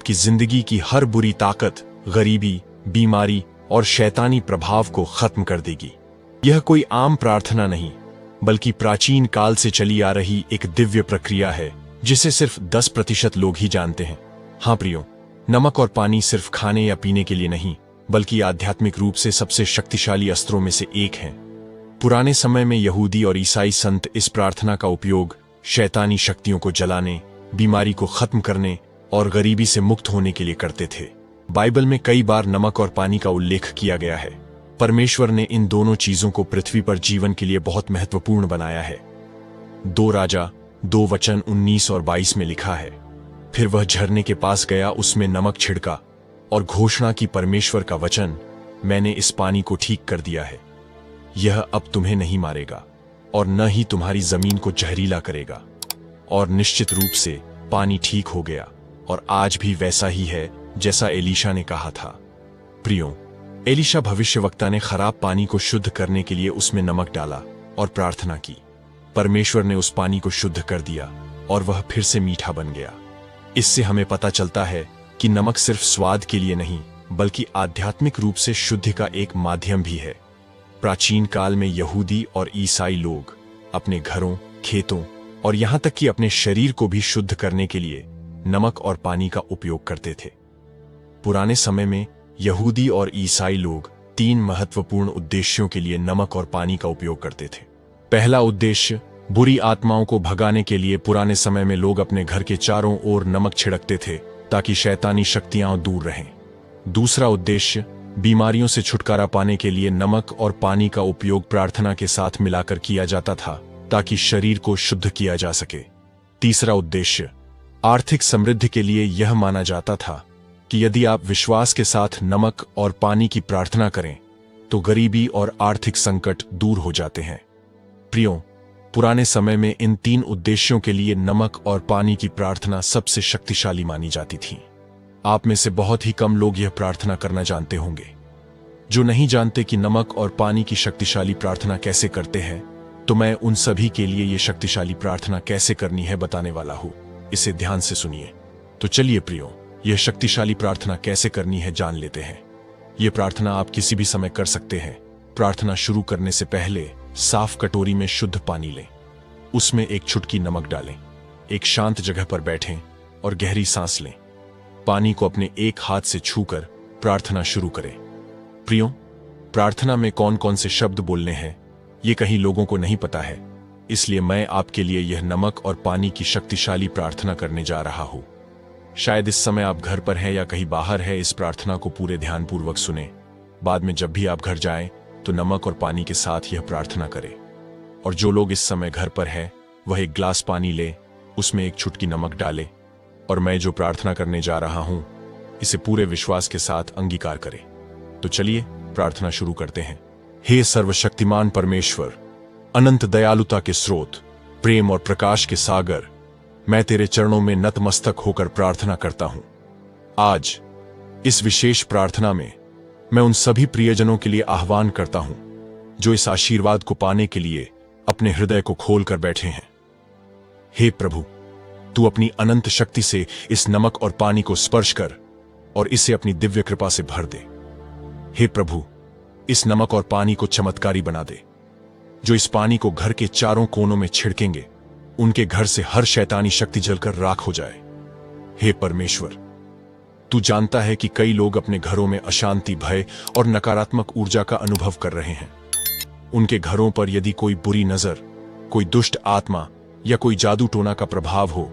आपकी जिंदगी की हर बुरी ताकत, गरीबी, बीमारी और शैतानी प्रभाव को खत्म कर देगी। यह कोई आम प्रार्थना नहीं, बल्कि प्राचीन काल से चली आ रही एक दिव्य प्रक्रिया है जिसे सिर्फ 10% लोग ही जानते हैं। हाँ प्रियो, नमक और पानी सिर्फ खाने या पीने के लिए नहीं, बल्कि आध्यात्मिक रूप से सबसे शक्तिशाली अस्त्रों में से एक हैं। पुराने समय में यहूदी और ईसाई संत इस प्रार्थना का उपयोग शैतानी शक्तियों को जलाने, बीमारी को खत्म करने और गरीबी से मुक्त होने के लिए करते थे। बाइबल में कई बार नमक और पानी का उल्लेख किया गया है। परमेश्वर ने इन दोनों चीजों को पृथ्वी पर जीवन के लिए बहुत महत्वपूर्ण बनाया है। 2 राजा 2 वचन 19 और 22 में लिखा है, फिर वह झरने के पास गया, उसमें नमक छिड़का और घोषणा की, परमेश्वर का वचन, मैंने इस पानी को ठीक कर दिया है। यह अब तुम्हें नहीं मारेगा और न ही तुम्हारी जमीन को जहरीला करेगा। और निश्चित रूप से पानी ठीक हो गया और आज भी वैसा ही है जैसा एलीशा ने कहा था। प्रियो, एलीशा भविष्यवक्ता ने खराब पानी को शुद्ध करने के लिए उसमें नमक डाला और प्रार्थना की। परमेश्वर ने उस पानी को शुद्ध कर दिया और वह फिर से मीठा बन गया। इससे हमें पता चलता है कि नमक सिर्फ स्वाद के लिए नहीं, बल्कि आध्यात्मिक रूप से शुद्धि का एक माध्यम भी है। प्राचीन काल में यहूदी और ईसाई लोग अपने घरों, खेतों और यहां तक कि अपने शरीर को भी शुद्ध करने के लिए नमक और पानी का उपयोग करते थे। पुराने समय में यहूदी और ईसाई लोग 3 महत्वपूर्ण उद्देश्यों के लिए नमक और पानी का उपयोग करते थे। पहला उद्देश्य, बुरी आत्माओं को भगाने के लिए पुराने समय में लोग अपने घर के चारों ओर नमक छिड़कते थे ताकि शैतानी शक्तियां दूर रहें। दूसरा उद्देश्य, बीमारियों से छुटकारा पाने के लिए नमक और पानी का उपयोग प्रार्थना के साथ मिलाकर किया जाता था ताकि शरीर को शुद्ध किया जा सके। तीसरा उद्देश्य, आर्थिक समृद्धि के लिए यह माना जाता था कि यदि आप विश्वास के साथ नमक और पानी की प्रार्थना करें तो गरीबी और आर्थिक संकट दूर हो जाते हैं। प्रियो, पुराने समय में इन 3 उद्देश्यों के लिए नमक और पानी की प्रार्थना सबसे शक्तिशाली मानी जाती थी। आप में से बहुत ही कम लोग यह प्रार्थना करना जानते होंगे। जो नहीं जानते कि नमक और पानी की शक्तिशाली प्रार्थना कैसे करते हैं, तो मैं उन सभी के लिए यह शक्तिशाली प्रार्थना कैसे करनी है बताने वाला हूं। इसे ध्यान से सुनिए। तो चलिए प्रियो, यह शक्तिशाली प्रार्थना कैसे करनी है जान लेते हैं। यह प्रार्थना आप किसी भी समय कर सकते हैं। प्रार्थना शुरू करने से पहले साफ कटोरी में शुद्ध पानी लें, उसमें एक चुटकी नमक डालें, एक शांत जगह पर बैठें और गहरी सांस लें। पानी को अपने एक हाथ से छूकर प्रार्थना शुरू करें। प्रियो, प्रार्थना में कौन कौन से शब्द बोलने हैं ये कहीं लोगों को नहीं पता है, इसलिए मैं आपके लिए यह नमक और पानी की शक्तिशाली प्रार्थना करने जा रहा हूं। शायद इस समय आप घर पर हैं या कहीं बाहर है। इस प्रार्थना को पूरे ध्यानपूर्वक सुने। बाद में जब भी आप घर जाएं तो नमक और पानी के साथ यह प्रार्थना करें। और जो लोग इस समय घर पर हैं वह एक ग्लास पानी ले, उसमें एक चुटकी नमक डाले और मैं जो प्रार्थना करने जा रहा हूं इसे पूरे विश्वास के साथ अंगीकार करें। तो चलिए प्रार्थना शुरू करते हैं। हे सर्वशक्तिमान परमेश्वर, अनंत दयालुता के स्रोत, प्रेम और प्रकाश के सागर, मैं तेरे चरणों में नतमस्तक होकर प्रार्थना करता हूं। आज इस विशेष प्रार्थना में मैं उन सभी प्रियजनों के लिए आह्वान करता हूं जो इस आशीर्वाद को पाने के लिए अपने हृदय को खोलकर बैठे हैं। हे प्रभु, तू अपनी अनंत शक्ति से इस नमक और पानी को स्पर्श कर और इसे अपनी दिव्य कृपा से भर दे। हे प्रभु, इस नमक और पानी को चमत्कारी बना दे। जो इस पानी को घर के चारों कोनों में छिड़केंगे उनके घर से हर शैतानी शक्ति जलकर राख हो जाए। हे परमेश्वर, तू जानता है कि कई लोग अपने घरों में अशांति, भय और नकारात्मक ऊर्जा का अनुभव कर रहे हैं। उनके घरों पर यदि कोई बुरी नजर, कोई दुष्ट आत्मा या कोई जादू टोना का प्रभाव हो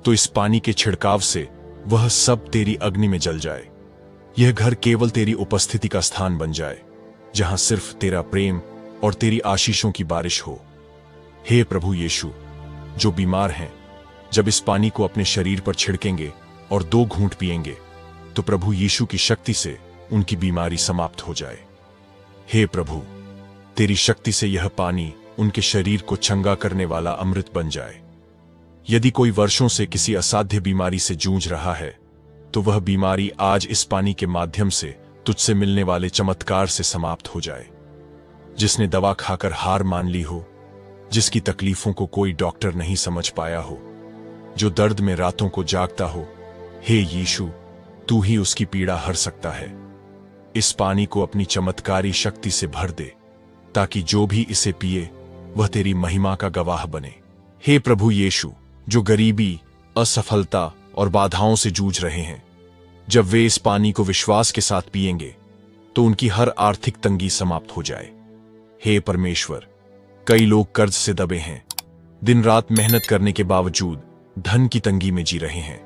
तो इस पानी के छिड़काव से वह सब तेरी अग्नि में जल जाए। यह घर केवल तेरी उपस्थिति का स्थान बन जाए, जहां सिर्फ तेरा प्रेम और तेरी आशीषों की बारिश हो। हे प्रभु यीशु, जो बीमार हैं, जब इस पानी को अपने शरीर पर छिड़केंगे और 2 घूंट पिएंगे तो प्रभु यीशु की शक्ति से उनकी बीमारी समाप्त हो जाए। हे प्रभु, तेरी शक्ति से यह पानी उनके शरीर को चंगा करने वाला अमृत बन जाए। यदि कोई वर्षों से किसी असाध्य बीमारी से जूझ रहा है तो वह बीमारी आज इस पानी के माध्यम से तुझसे मिलने वाले चमत्कार से समाप्त हो जाए। जिसने दवा खाकर हार मान ली हो, जिसकी तकलीफों को कोई डॉक्टर नहीं समझ पाया हो, जो दर्द में रातों को जागता हो, हे यीशु, तू ही उसकी पीड़ा हर सकता है। इस पानी को अपनी चमत्कारी शक्ति से भर दे, ताकि जो भी इसे पिए वह तेरी महिमा का गवाह बने। हे प्रभु यीशु, जो गरीबी, असफलता और बाधाओं से जूझ रहे हैं, जब वे इस पानी को विश्वास के साथ पिएंगे तो उनकी हर आर्थिक तंगी समाप्त हो जाए। हे परमेश्वर, कई लोग कर्ज से दबे हैं, दिन रात मेहनत करने के बावजूद धन की तंगी में जी रहे हैं।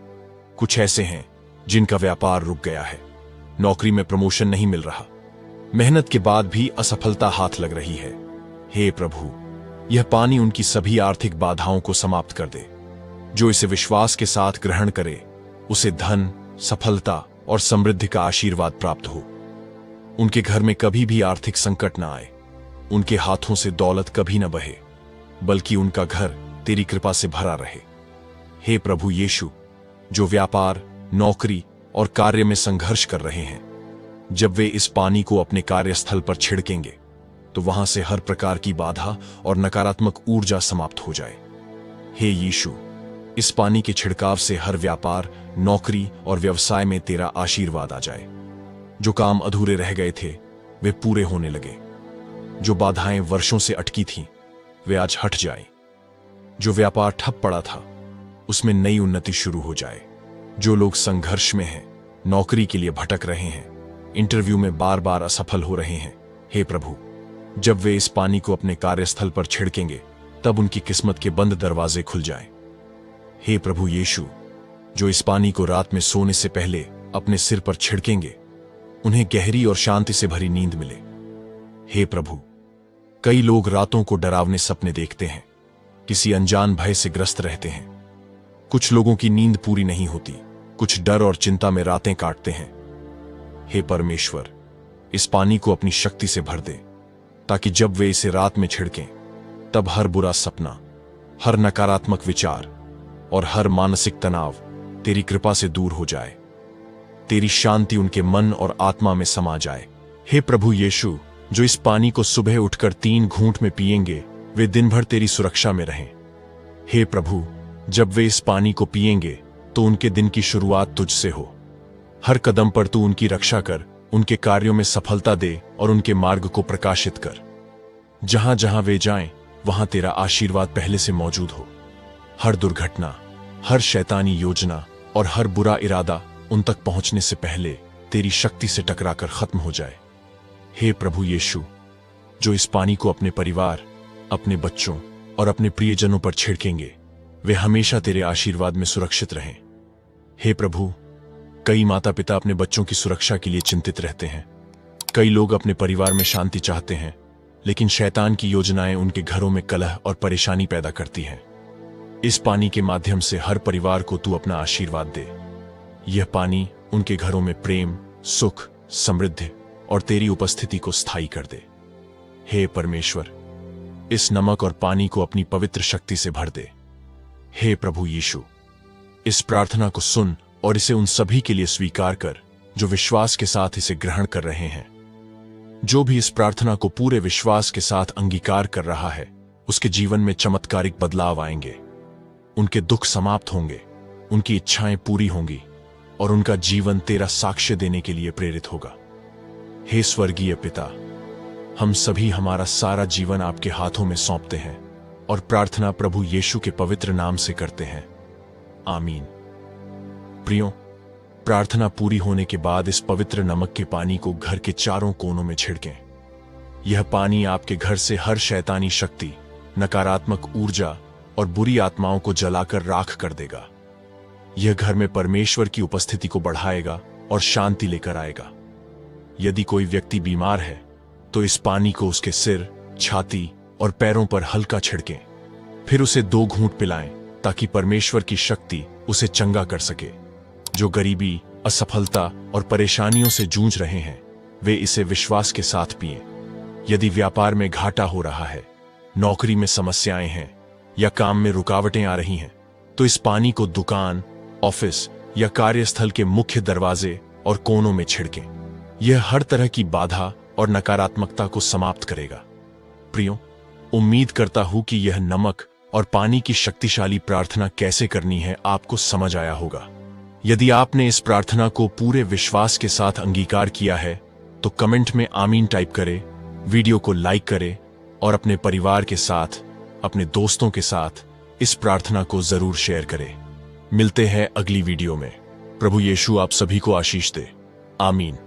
कुछ ऐसे हैं जिनका व्यापार रुक गया है, नौकरी में प्रमोशन नहीं मिल रहा, मेहनत के बाद भी असफलता हाथ लग रही है। हे प्रभु, यह पानी उनकी सभी आर्थिक बाधाओं को समाप्त कर दे। जो इसे विश्वास के साथ ग्रहण करे उसे धन, सफलता और समृद्धि का आशीर्वाद प्राप्त हो। उनके घर में कभी भी आर्थिक संकट न आए, उनके हाथों से दौलत कभी न बहे, बल्कि उनका घर तेरी कृपा से भरा रहे। हे प्रभु यीशु, जो व्यापार, नौकरी और कार्य में संघर्ष कर रहे हैं, जब वे इस पानी को अपने कार्यस्थल पर छिड़केंगे तो वहां से हर प्रकार की बाधा और नकारात्मक ऊर्जा समाप्त हो जाए। हे यीशु, इस पानी के छिड़काव से हर व्यापार, नौकरी और व्यवसाय में तेरा आशीर्वाद आ जाए। जो काम अधूरे रह गए थे वे पूरे होने लगे। जो बाधाएं वर्षों से अटकी थीं वे आज हट जाएं। जो व्यापार ठप पड़ा था उसमें नई उन्नति शुरू हो जाए। जो लोग संघर्ष में हैं, नौकरी के लिए भटक रहे हैं, इंटरव्यू में बार बार असफल हो रहे हैं, हे प्रभु, जब वे इस पानी को अपने कार्यस्थल पर छिड़केंगे तब उनकी किस्मत के बंद दरवाजे खुल जाएं। हे प्रभु यीशु, जो इस पानी को रात में सोने से पहले अपने सिर पर छिड़केंगे उन्हें गहरी और शांति से भरी नींद मिले। हे प्रभु, कई लोग रातों को डरावने सपने देखते हैं, किसी अनजान भय से ग्रस्त रहते हैं। कुछ लोगों की नींद पूरी नहीं होती, कुछ डर और चिंता में रातें काटते हैं। हे परमेश्वर, इस पानी को अपनी शक्ति से भर दे, ताकि जब वे इसे रात में छिड़कें तब हर बुरा सपना, हर नकारात्मक विचार और हर मानसिक तनाव तेरी कृपा से दूर हो जाए। तेरी शांति उनके मन और आत्मा में समा जाए। हे प्रभु यीशु, जो इस पानी को सुबह उठकर 3 घूंट में पिएंगे वे दिन भर तेरी सुरक्षा में रहें। हे प्रभु, जब वे इस पानी को पिएंगे तो उनके दिन की शुरुआत तुझसे हो। हर कदम पर तू उनकी रक्षा कर, उनके कार्यों में सफलता दे और उनके मार्ग को प्रकाशित कर। जहां जहां वे जाएं वहां तेरा आशीर्वाद पहले से मौजूद हो। हर दुर्घटना, हर शैतानी योजना और हर बुरा इरादा उन तक पहुंचने से पहले तेरी शक्ति से टकराकर खत्म हो जाए। हे प्रभु यीशु, जो इस पानी को अपने परिवार, अपने बच्चों और अपने प्रियजनों पर छिड़केंगे वे हमेशा तेरे आशीर्वाद में सुरक्षित रहें। हे प्रभु, कई माता पिता अपने बच्चों की सुरक्षा के लिए चिंतित रहते हैं। कई लोग अपने परिवार में शांति चाहते हैं, लेकिन शैतान की योजनाएं उनके घरों में कलह और परेशानी पैदा करती हैं। इस पानी के माध्यम से हर परिवार को तू अपना आशीर्वाद दे। यह पानी उनके घरों में प्रेम, सुख, समृद्धि और तेरी उपस्थिति को स्थायी कर दे। हे परमेश्वर, इस नमक और पानी को अपनी पवित्र शक्ति से भर दे। हे प्रभु यीशु, इस प्रार्थना को सुन और इसे उन सभी के लिए स्वीकार कर जो विश्वास के साथ इसे ग्रहण कर रहे हैं। जो भी इस प्रार्थना को पूरे विश्वास के साथ अंगीकार कर रहा है उसके जीवन में चमत्कारिक बदलाव आएंगे। उनके दुख समाप्त होंगे, उनकी इच्छाएं पूरी होंगी और उनका जीवन तेरा साक्ष्य देने के लिए प्रेरित होगा। हे स्वर्गीय पिता, हम सभी हमारा सारा जीवन आपके हाथों में सौंपते हैं और प्रार्थना प्रभु यीशु के पवित्र नाम से करते हैं, आमीन। प्रियो, प्रार्थना पूरी होने के बाद इस पवित्र नमक के पानी को घर के चारों कोनों में छिड़कें। यह पानी आपके घर से हर शैतानी शक्ति, नकारात्मक ऊर्जा और बुरी आत्माओं को जलाकर राख कर देगा। यह घर में परमेश्वर की उपस्थिति को बढ़ाएगा और शांति लेकर आएगा। यदि कोई व्यक्ति बीमार है तो इस पानी को उसके सिर, छाती और पैरों पर हल्का छिड़कें, फिर उसे 2 घूंट पिलाएं ताकि परमेश्वर की शक्ति उसे चंगा कर सके। जो गरीबी, असफलता और परेशानियों से जूझ रहे हैं वे इसे विश्वास के साथ पिएं। यदि व्यापार में घाटा हो रहा है, नौकरी में समस्याएं हैं या काम में रुकावटें आ रही हैं, तो इस पानी को दुकान, ऑफिस या कार्यस्थल के मुख्य दरवाजे और कोनों में छिड़कें। यह हर तरह की बाधा और नकारात्मकता को समाप्त करेगा। प्रियो, उम्मीद करता हूं कि यह नमक और पानी की शक्तिशाली प्रार्थना कैसे करनी है आपको समझ आया होगा। यदि आपने इस प्रार्थना को पूरे विश्वास के साथ अंगीकार किया है तो कमेंट में आमीन टाइप करें, वीडियो को लाइक करें और अपने परिवार के साथ, अपने दोस्तों के साथ इस प्रार्थना को जरूर शेयर करें। मिलते हैं अगली वीडियो में। प्रभु यीशु आप सभी को आशीष दे। आमीन।